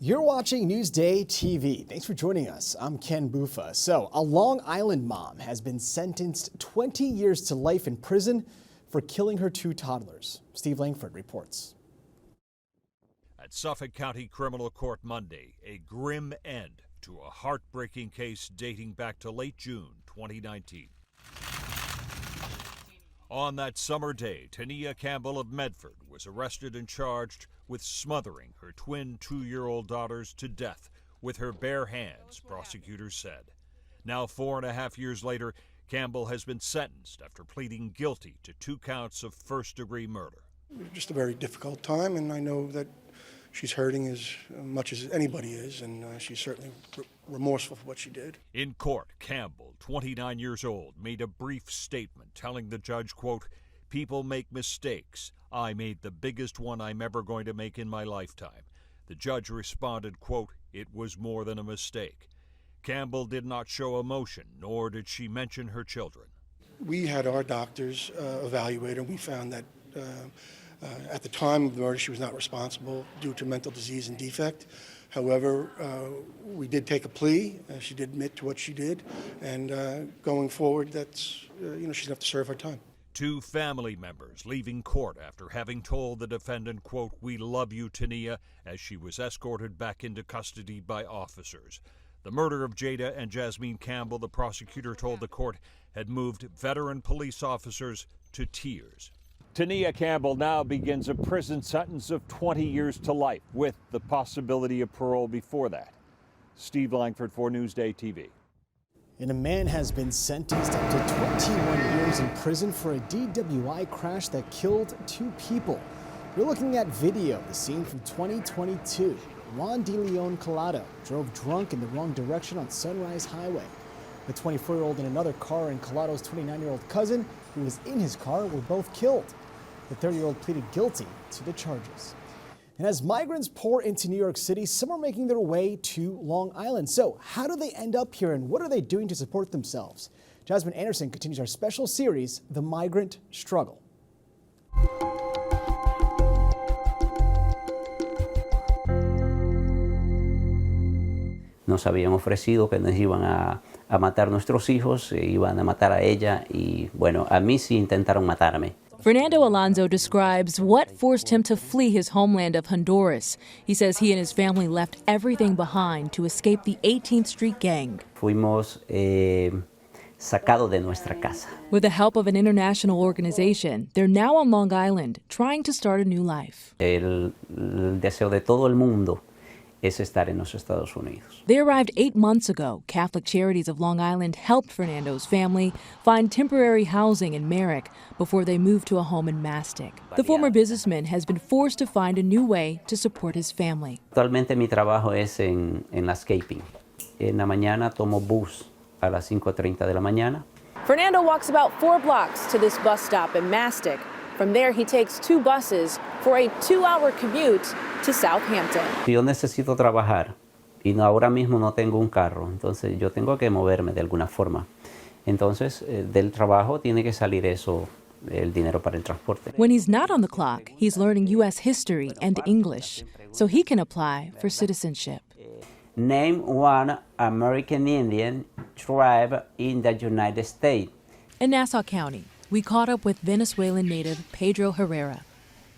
You're watching Newsday TV. Thanks for joining us. I'm Ken Bufa. So, a Long Island mom has been sentenced 20 years to life in prison for killing her two toddlers. Steve Langford reports. At Suffolk County Criminal Court Monday, a grim end to a heartbreaking case dating back to late June 2019. On that summer day, Tania Campbell of Medford was arrested and charged with smothering her twin 2-year-old daughters to death with her bare hands, prosecutors said. Now, 4.5 years later, Campbell has been sentenced after pleading guilty to 2 counts of first-degree murder. Just a very difficult time, and I know that she's hurting as much as anybody is, and she's certainly remorseful for what she did. In court, Campbell, 29 years old, made a brief statement telling the judge, quote, "People make mistakes. I made the biggest one I'm ever going to make in my lifetime." The judge responded, quote, "It was more than a mistake." Campbell did not show emotion, nor did she mention her children. We had our doctors evaluate her, and we found that at the time of the murder, she was not responsible due to mental disease and defect. However, we did take a plea. She did admit to what she did, and going forward, that's she's going to have to serve her time. 2 family members leaving court after having told the defendant, quote, "We love you, Tania," as she was escorted back into custody by officers. The murder of Jada and Jasmine Campbell, the prosecutor told the court, had moved veteran police officers to tears. Tania Campbell now begins a prison sentence of 20 years to life with the possibility of parole before that. Steve Langford for Newsday TV. And a man has been sentenced up to 21 years in prison for a DWI crash that killed 2 people. We're looking at video, the scene from 2022. Juan De Leon Collado drove drunk in the wrong direction on Sunrise Highway. The 24-year-old in another car and Collado's 29-year-old cousin, who was in his car, were both killed. The 30-year-old pleaded guilty to the charges. And as migrants pour into New York City, some are making their way to Long Island. So how do they end up here, and what are they doing to support themselves? Jasmine Anderson continues our special series, The Migrant Struggle. Nos habían ofrecido que nos iban a matar nuestros hijos, iban a matar a ella y bueno, a mí sí intentaron matarme. Fernando Alonso describes what forced him to flee his homeland of Honduras. He says he and his family left everything behind to escape the 18th Street Gang. Fuimos sacados de nuestra casa. With the help of an international organization, they're now on Long Island, trying to start a new life. El deseo de todo el mundo es estar en los Estados Unidos. They arrived 8 months ago. Catholic Charities of Long Island helped Fernando's family find temporary housing in Merrick before they moved to a home in Mastic. The former businessman has been forced to find a new way to support his family. Actualmente mi trabajo es en landscaping. En la mañana tomo bus a las 5:30 de la mañana. Fernando walks about 4 blocks to this bus stop in Mastic. From there, he takes 2 buses for a 2-hour commute to Southampton. Yo necesito trabajar y ahora mismo no tengo un carro, entonces yo tengo que moverme de alguna forma. Entonces, del trabajo tiene que salir eso, el dinero para el transporte. When he's not on the clock, he's learning U.S. history and English, so he can apply for citizenship. Name one American Indian tribe in the United States. In Nassau County, we caught up with Venezuelan native Pedro Herrera.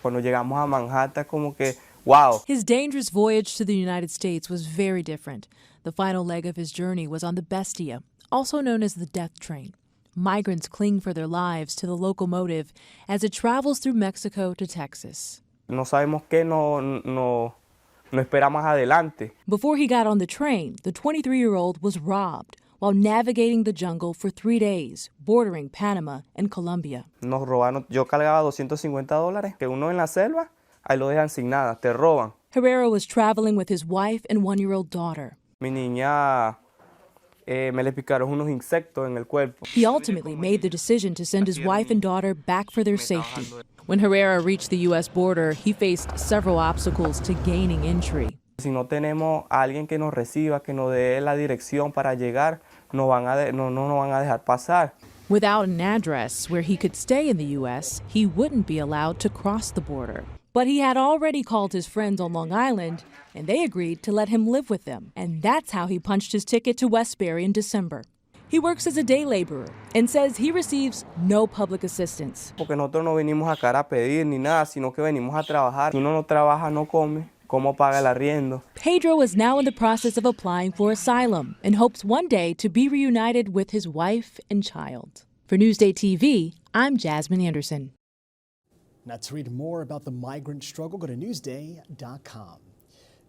Cuando llegamos a Manhattan, como que, wow. His dangerous voyage to the United States was very different. The final leg of his journey was on the Bestia, also known as the Death Train. Migrants cling for their lives to the locomotive as it travels through Mexico to Texas. No sabemos qué no espera más adelante. Before he got on the train, the 23-year-old was robbed while navigating the jungle for 3 days, bordering Panama and Colombia. Nos robaron, yo cargaba $250, que uno en la selva, ahí lo dejan sin nada, te roban. Herrera was traveling with his wife and 1-year-old daughter. Mi niña, me le picaron unos insectos en el cuerpo. He ultimately made the decision to send his wife and daughter back for their safety. When Herrera reached the U.S. border, he faced several obstacles to gaining entry. Si no tenemos a alguien que nos reciba, que nos dé la dirección para llegar, no nos van a dejar pasar. Without an address where he could stay in the U.S., he wouldn't be allowed to cross the border. But he had already called his friends on Long Island, and they agreed to let him live with them. And that's how he punched his ticket to Westbury in December. He works as a day laborer and says he receives no public assistance. Porque nosotros no venimos acá a pedir ni nada, sino que venimos a trabajar. Si uno no trabaja, no come. ¿Cómo paga el arriendo? Pedro is now in the process of applying for asylum and hopes one day to be reunited with his wife and child. For Newsday TV, I'm Jasmine Anderson. Now, to read more about the migrant struggle, go to newsday.com.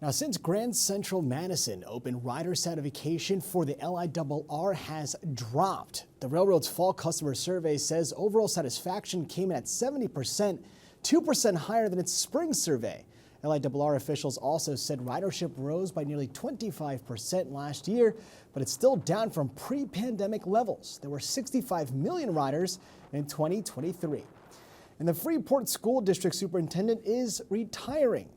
Now, since Grand Central Madison opened, rider satisfaction for the LIRR has dropped. The railroad's fall customer survey says overall satisfaction came in at 70%, 2% higher than its spring survey. LIRR officials also said ridership rose by nearly 25% last year, but it's still down from pre-pandemic levels. There were 65 million riders in 2023. And the Freeport School District Superintendent is retiring.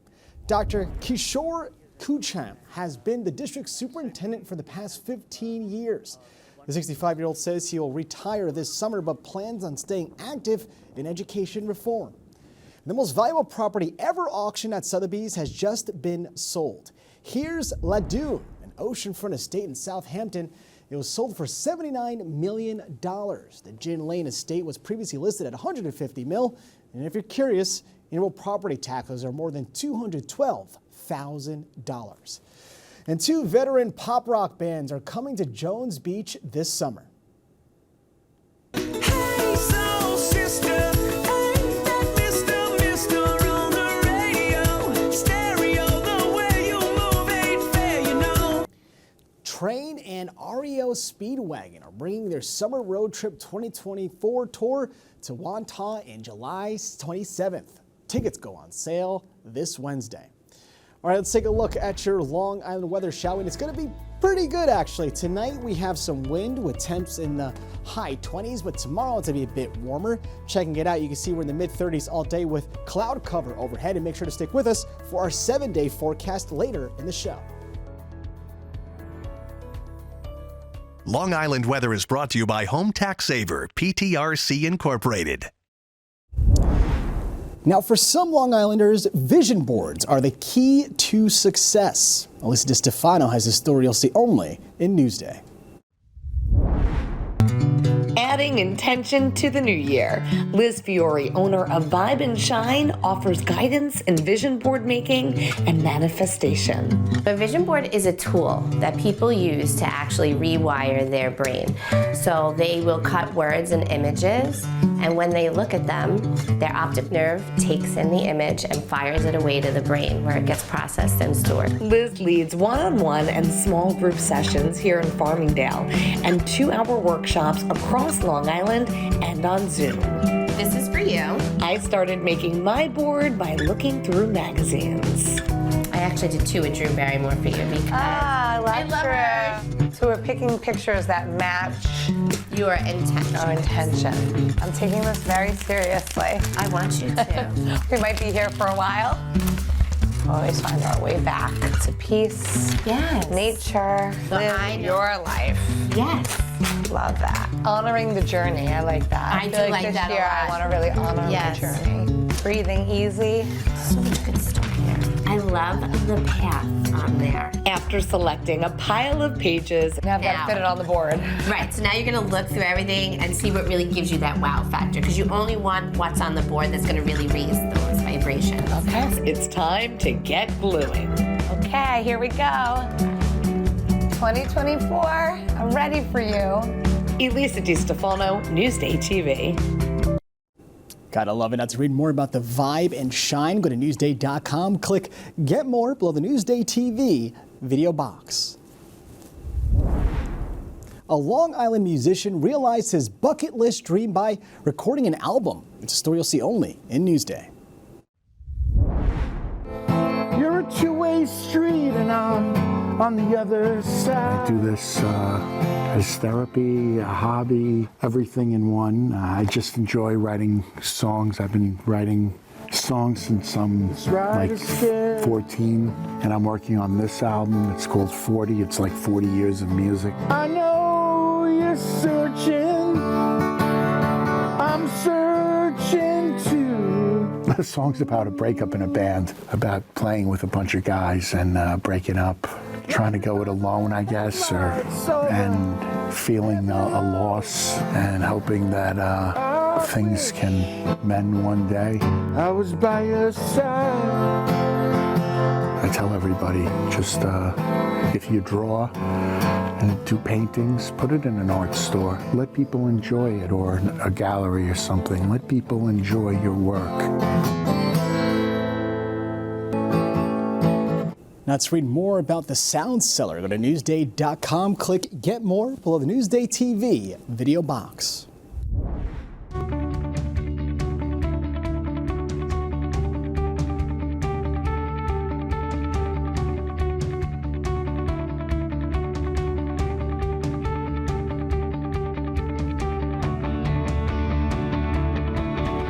Dr. Kishore Kucham has been the district superintendent for the past 15 years. The 65-year-old says he will retire this summer, but plans on staying active in education reform. The most valuable property ever auctioned at Sotheby's has just been sold. Here's La Dune, an oceanfront estate in Southampton. It was sold for $79 million. The Gin Lane estate was previously listed at $150 million. And if you're curious, annual property taxes are more than $212,000. And two veteran pop rock bands are coming to Jones Beach this summer. Hey, soul sister, ain't that Mr. on the radio? Stereo, the way you move ain't fair, you know. Train and REO Speedwagon are bringing their Summer Road Trip 2024 tour to Wantagh in July 27th. Tickets go on sale this Wednesday. All right, let's take a look at your Long Island weather, shall we? And it's going to be pretty good, actually. Tonight we have some wind with temps in the high 20s, but tomorrow it's going to be a bit warmer. Checking it out, you can see we're in the mid-30s all day with cloud cover overhead. And make sure to stick with us for our 7-day forecast later in the show. Long Island weather is brought to you by Home Tax Saver, PTRC Incorporated. Now, for some Long Islanders, vision boards are the key to success. Alyssa DiStefano has a story you'll see only in Newsday. Adding intention to the new year, Liz Fiore, owner of Vibe and Shine, offers guidance in vision board making and manifestation. A vision board is a tool that people use to actually rewire their brain. So they will cut words and images, and when they look at them, their optic nerve takes in the image and fires it away to the brain where it gets processed and stored. Liz leads one-on-one and small group sessions here in Farmingdale and 2-hour workshops across Long Island and on Zoom. This is for you. I started making my board by looking through magazines. I actually did 2 with Drew Barrymore for you because I love her. So we're picking pictures that match Your intention. our intention. I'm taking this very seriously. I want you to. We might be here for a while. Always find our way back to peace, Yes. nature, So I live know. your life. Yes. Love that. Honoring the journey, I like that. I feel do like this that a year I lot. want to really honor Yes. my journey. Breathing easy. So much good stuff here. I love the path on there. After selecting a pile of pages, Now I've got Now. to fit it on the board. Right, so now you're gonna look through everything and see what really gives you that wow factor, because you only want what's on the board that's gonna really raise those vibrations. Okay. it's time to get gluing. Okay, here we go. 2024, I'm ready for you. Elisa DiStefano, Newsday TV. Gotta love it. Now, to read more about the Vibe and Shine, go to newsday.com. Click Get More below the Newsday TV video box. A Long Island musician realized his bucket list dream by recording an album. It's a story you'll see only in Newsday. You're a two-way street and I'm on the other side. I do this as therapy, a hobby, everything in one. I just enjoy writing songs. I've been writing songs since I'm like 14, and I'm working on this album. It's called 40. It's like 40 years of music. I know you're searching. I'm searching too. the song's about a breakup in a band, about playing with a bunch of guys and breaking up, trying to go it alone, I guess, and feeling a loss and hoping that things can mend one day. I was by your side. I tell everybody, just if you draw and do paintings, put it in an art store. Let people enjoy it, or a gallery or something. Let people enjoy your work. Now to read more about the sound seller, go to Newsday.com, click Get More below the Newsday TV video box.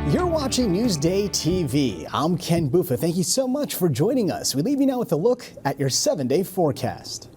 You're watching Newsday TV. I'm Ken Buffa. Thank you so much for joining us. We leave you now with a look at your 7-day forecast.